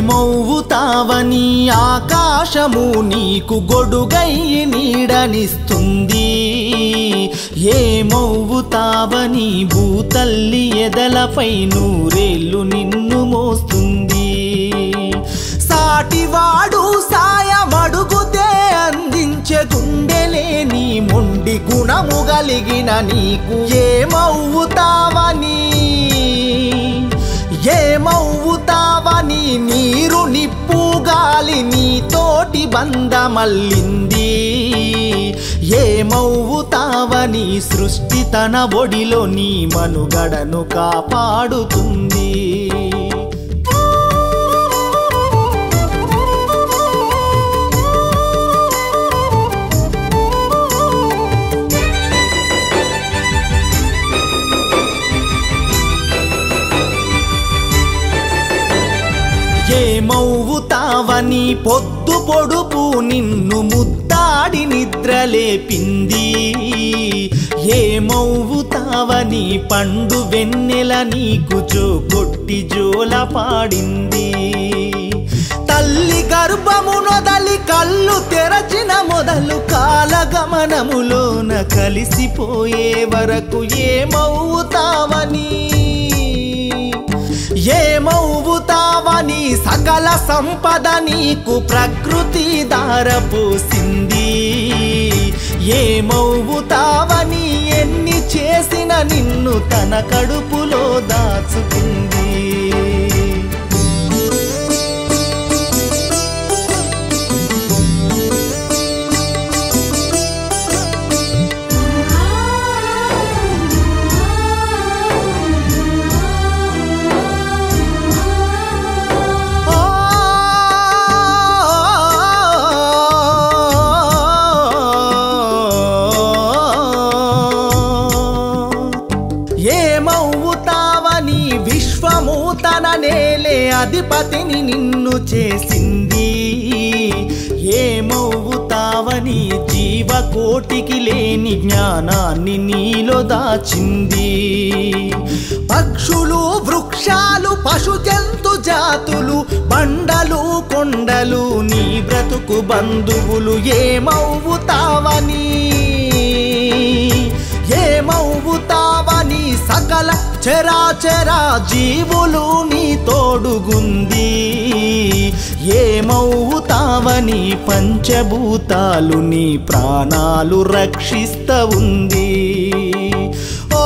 ఏమవుతావని ఆకాశము నీకు గొడుగై నీడనిస్తుంది, ఏమవుతావని భూతల్లి ఎదలపై నూరేళ్ళు నిన్ను మోస్తుంది. సాటివాడు సాయమడుగుతే అందించే గుండెలేని మొండి గుణము కలిగిన నీకు ఏమవుతావని నీరు నిప్పు గాలి నీతోటి బంధమల్లింది, ఏమవుతావని సృష్టి తన ఒడిలో నీ మనుగడను కాపాడుతుంది. ఏమవుతావని పొద్దు పొడుపు నిన్ను ముద్దాడి నిద్రలేపింది, ఏమవుతావని పండు వెన్నెల నీకు జోకొట్టి జోల పాడింది. తల్లి గర్భమునొదలి కళ్ళు తెరచిన మొదలు కాలగమనములోన కలిసిపోయే వరకు ఏమవుతావని సకల సంపద నీకు ప్రకృతి దారపోసింది, ఏమవుతావని ఎన్ని చేసిన నిన్ను తన కడుపులో దాచుకుంది. ఏమవుతావని విశ్వము తన నేలే అధిపతిని నిన్ను చేసింది, ఏమవుతావని జీవకోటికి లేని జ్ఞానాన్ని నీలో దాచింది. పక్షులు వృక్షాలు పశు జంతు జాతులు బండలు కొండలు నీ బ్రతుకు బంధువులు ఏమవుతావని సకల చరాచరా జీవులు నీ తోడుగుంది, ఏమవుతావని పంచభూతాలు నీ ప్రాణాలు రక్షిస్తూ ఉంది. ఓ